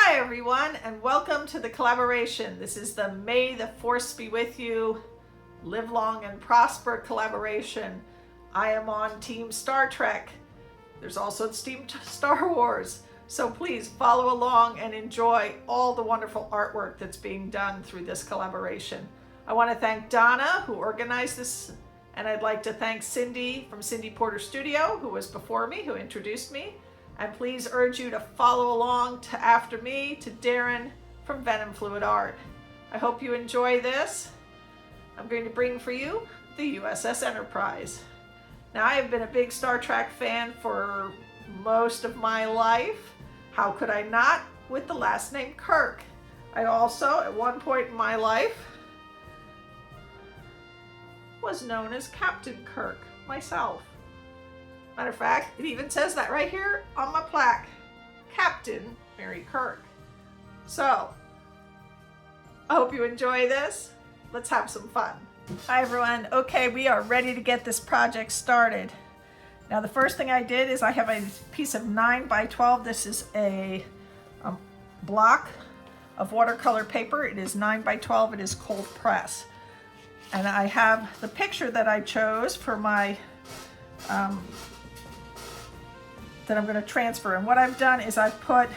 Hi everyone, and welcome to the collaboration. This is the May the Force be with you, live long and prosper collaboration. I am on Team Star Trek. There's also Team Star Wars. So please follow along and enjoy all the wonderful artwork that's being done through this collaboration. I want to thank Donna, who organized this, and I'd like to thank Cindy from Cindy Porter Studio, who was before me, who introduced me. And please urge you to follow along to after me, to Darren from Venom Fluid Art. I hope you enjoy this. I'm going to bring for you the USS Enterprise. Now, I have been a big Star Trek fan for most of my life. How could I not, with the last name Kirk? I also, at one point in my life, was known as Captain Kirk myself. Matter of fact, it even says that right here on my plaque, Captain Mary Kirk. So, I hope you enjoy this. Let's have some fun. Hi everyone. Okay, we are ready to get this project started. Now the first thing I did is I have a piece of 9x12. This is a block of watercolor paper. It is 9x12. It is cold press. And I have the picture that I chose for my that I'm going to transfer. And what I've done is I've put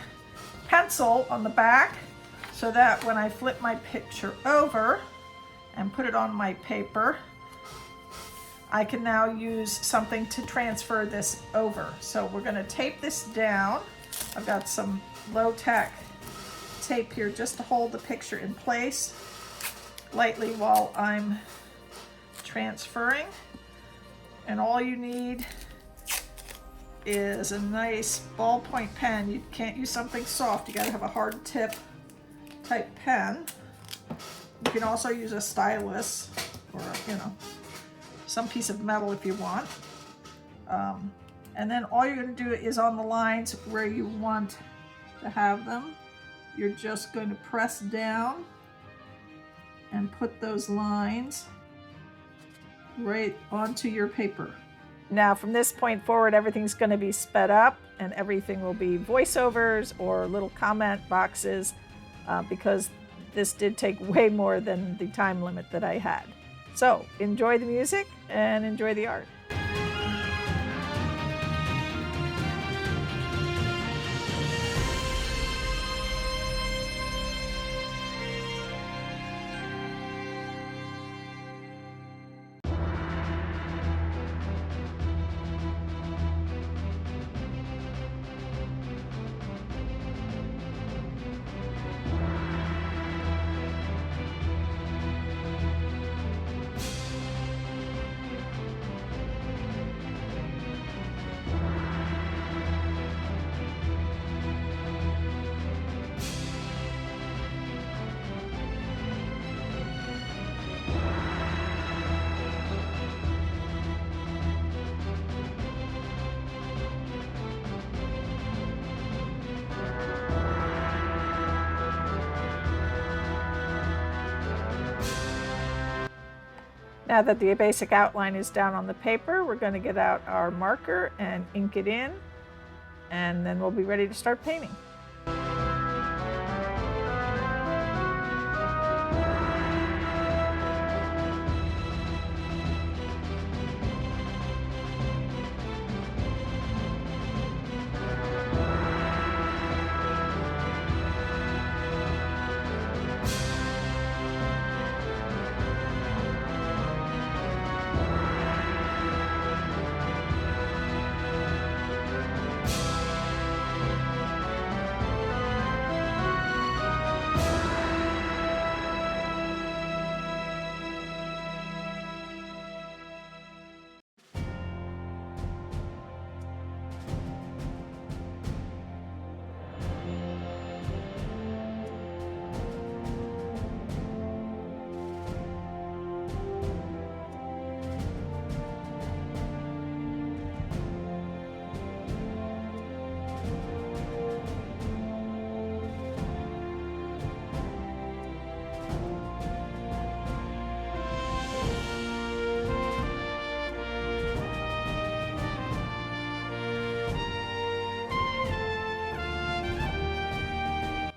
pencil on the back so that when I flip my picture over and put it on my paper, I can now use something to transfer this over. So we're going to tape this down. I've got some low-tech tape here just to hold the picture in place lightly while I'm transferring. And all you need is a nice ballpoint pen. You can't use something soft. You got to have a hard tip type pen. You can also use a stylus or, some piece of metal if you want. And then all you're going to do is on the lines where you want to have them, you're just going to press down and put those lines right onto your paper. Now from this point forward, everything's going to be sped up and everything will be voiceovers or little comment boxes because this did take way more than the time limit that I had. So enjoy the music and enjoy the art. Now that the basic outline is down on the paper, we're going to get out our marker and ink it in, and then we'll be ready to start painting.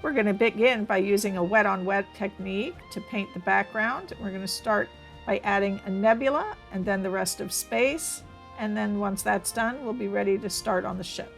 We're going to begin by using a wet on wet technique to paint the background. We're going to start by adding a nebula and then the rest of space. And then once that's done, we'll be ready to start on the ship.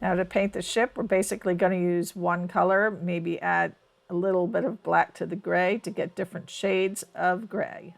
Now to paint the ship, we're basically going to use one color, maybe add a little bit of black to the gray to get different shades of gray.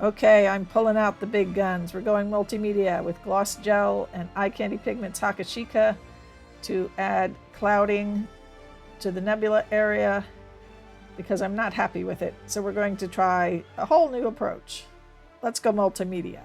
Okay, I'm pulling out the big guns. We're going multimedia with Gloss Gel and Eye Candy Pigments Hakushika to add clouding to the nebula area because I'm not happy with it. So we're going to try a whole new approach. Let's go multimedia.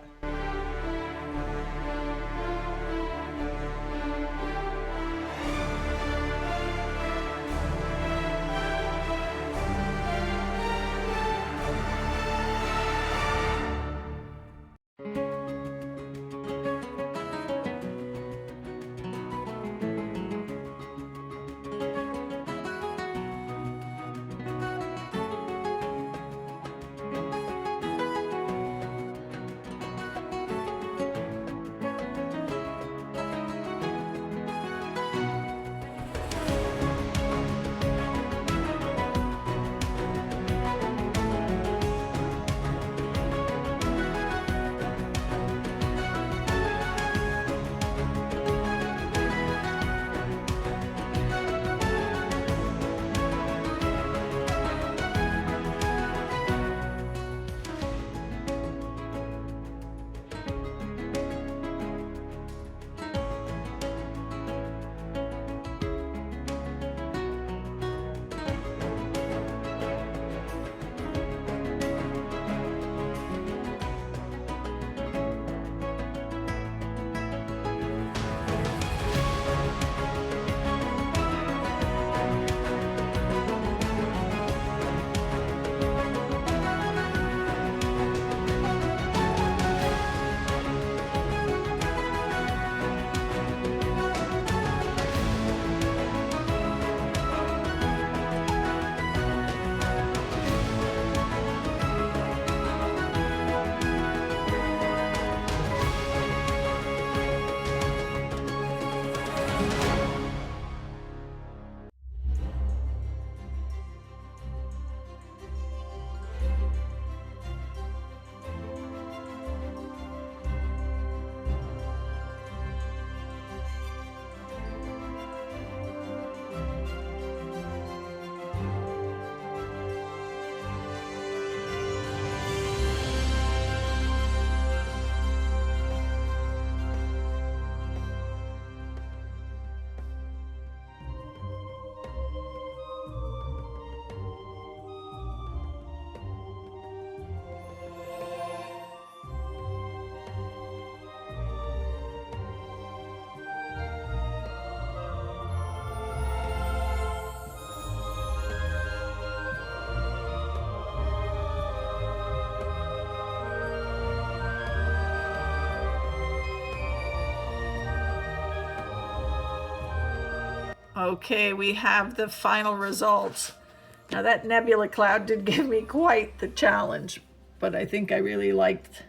Okay, we have the final results. Now that nebula cloud did give me quite the challenge, but I think I really liked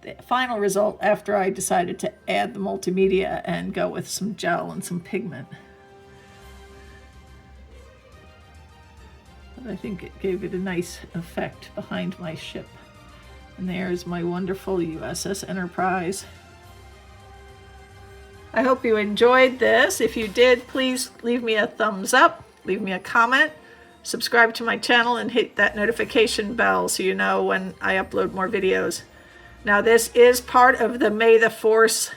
the final result after I decided to add the multimedia and go with some gel and some pigment. But I think it gave it a nice effect behind my ship. And there's my wonderful USS Enterprise. I hope you enjoyed this. If you did, please leave me a thumbs up, leave me a comment, subscribe to my channel, and hit that notification bell so you know when I upload more videos. Now, this is part of the May the Force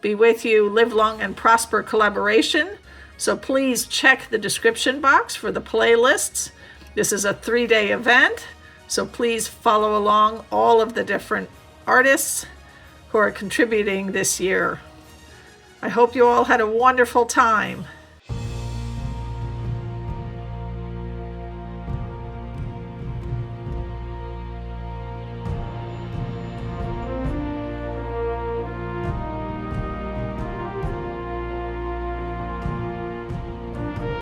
Be With You, Live Long and Prosper collaboration. So please check the description box for the playlists. This is a 3-day event, so please follow along all of the different artists who are contributing this year. I hope you all had a wonderful time.